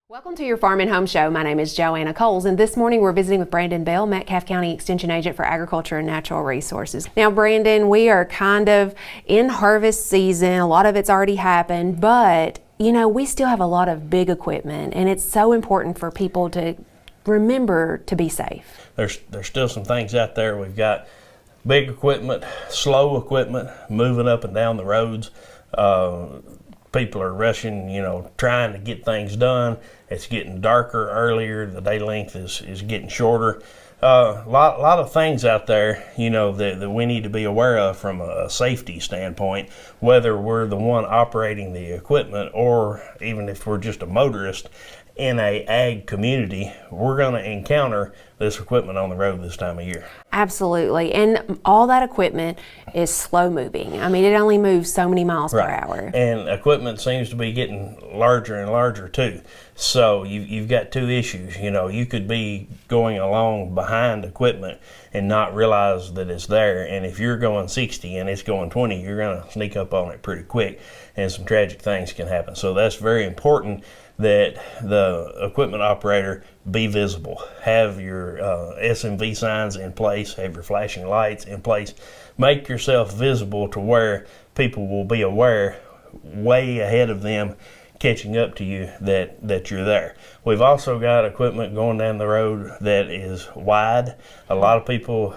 Welcome to your Farm and Home Show. My name is Joanna Coles, and this morning we're visiting with Brandon Bell, Metcalfe County Extension Agent for Agriculture and Natural Resources. Now, Brandon, we are kind of in harvest season. A lot of it's already happened, but you know, we still have a lot of big equipment, and it's so important for people to remember to be safe. There's still some things out there. We've got big equipment, slow equipment, moving up and down the roads. People are rushing, trying to get things done. It's getting darker earlier. The day length is getting shorter. A lot of things out there, that we need to be aware of from a safety standpoint, whether we're the one operating the equipment or even if we're just a motorist in a ag community. We're going to encounter this equipment on the road this time of year. Absolutely. And all that equipment is slow moving. I mean, it only moves so many miles per hour. And equipment seems to be getting larger and larger too. So you've got two issues. You could be going along behind equipment and not realize that it's there. And if you're going 60 and it's going 20, you're going to sneak up on it pretty quick, and some tragic things can happen. So that's very important that the equipment operator be visible. Have your SMV signs in place, have your flashing lights in place. Make yourself visible to where people will be aware way ahead of them catching up to you that you're there. We've also got equipment going down the road that is wide. A lot of people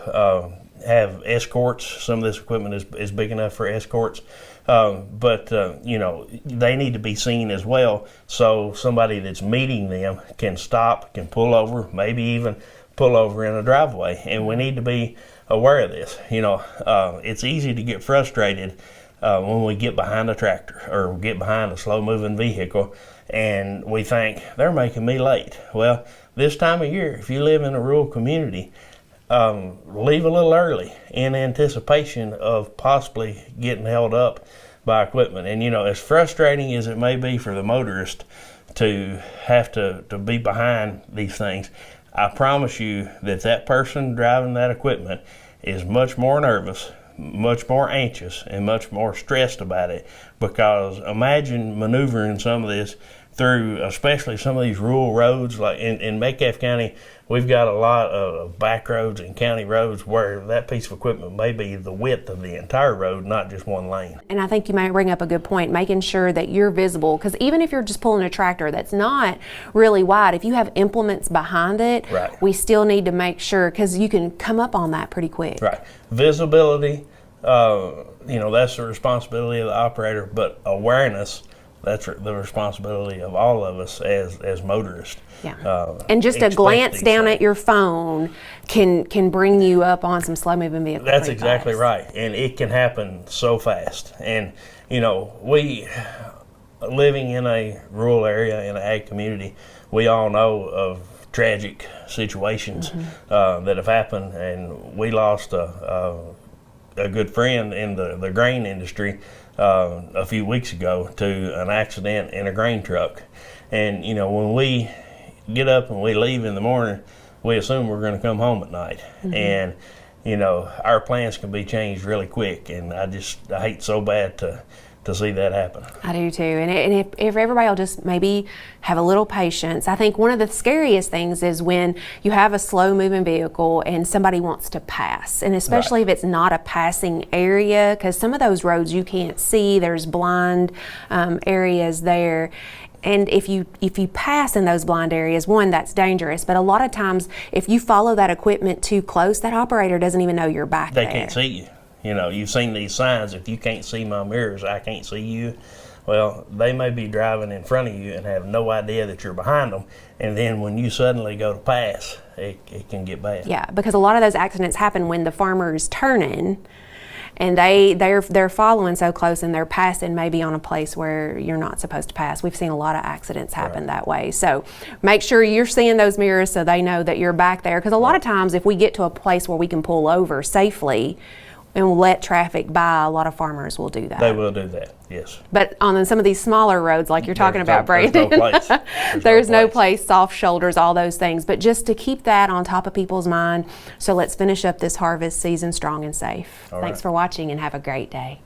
have escorts. Some of this equipment is big enough for escorts. But they need to be seen as well, so somebody that's meeting them can stop, can pull over, maybe even pull over in a driveway. And we need to be aware of this. It's easy to get frustrated when we get behind a tractor or get behind a slow-moving vehicle and we think, they're making me late. Well, this time of year, if you live in a rural community, leave a little early in anticipation of possibly getting held up by equipment. And as frustrating as it may be for the motorist to have to be behind these things, I promise you that person driving that equipment is much more nervous, much more anxious, and much more stressed about it. Because imagine maneuvering some of this through, especially some of these rural roads. Like in Metcalfe County, we've got a lot of back roads and county roads where that piece of equipment may be the width of the entire road, not just one lane. And I think you might bring up a good point, making sure that you're visible, because even if you're just pulling a tractor that's not really wide, if you have implements behind it, we still need to make sure, because you can come up on that pretty quick. Right. Visibility, that's the responsibility of the operator, but awareness, that's the responsibility of all of us as motorists. Yeah. And just a glance down at your phone can bring you up on some slow-moving vehicles. That's exactly right. And it can happen so fast. And, we, living in a rural area, in an ag community, we all know of tragic situations that have happened. And we lost a good friend in the grain industry a few weeks ago to an accident in a grain truck. And when we get up and we leave in the morning, we assume we're going to come home at night. And our plans can be changed really quick, and I hate so bad to see that happen. I do too. And if everybody will just maybe have a little patience. I think one of the scariest things is when you have a slow moving vehicle and somebody wants to pass, and especially if it's not a passing area, because some of those roads you can't see, there's blind areas there. And if you pass in those blind areas, one, that's dangerous. But a lot of times, if you follow that equipment too close, that operator doesn't even know you're back there. They can't see you. You've seen these signs, if you can't see my mirrors, I can't see you. Well, they may be driving in front of you and have no idea that you're behind them. And then when you suddenly go to pass, it can get bad. Yeah, because a lot of those accidents happen when the farmer is turning and they're following so close and they're passing maybe on a place where you're not supposed to pass. We've seen a lot of accidents happen that way. So make sure you're seeing those mirrors so they know that you're back there. Because a lot of times if we get to a place where we can pull over safely and let traffic by, a lot of farmers will do that. They will do that, yes. But on some of these smaller roads, like you're talking about, Brandon, there's no place, soft shoulders, all those things. But just to keep that on top of people's mind. So let's finish up this harvest season strong and safe. Thanks for watching and have a great day.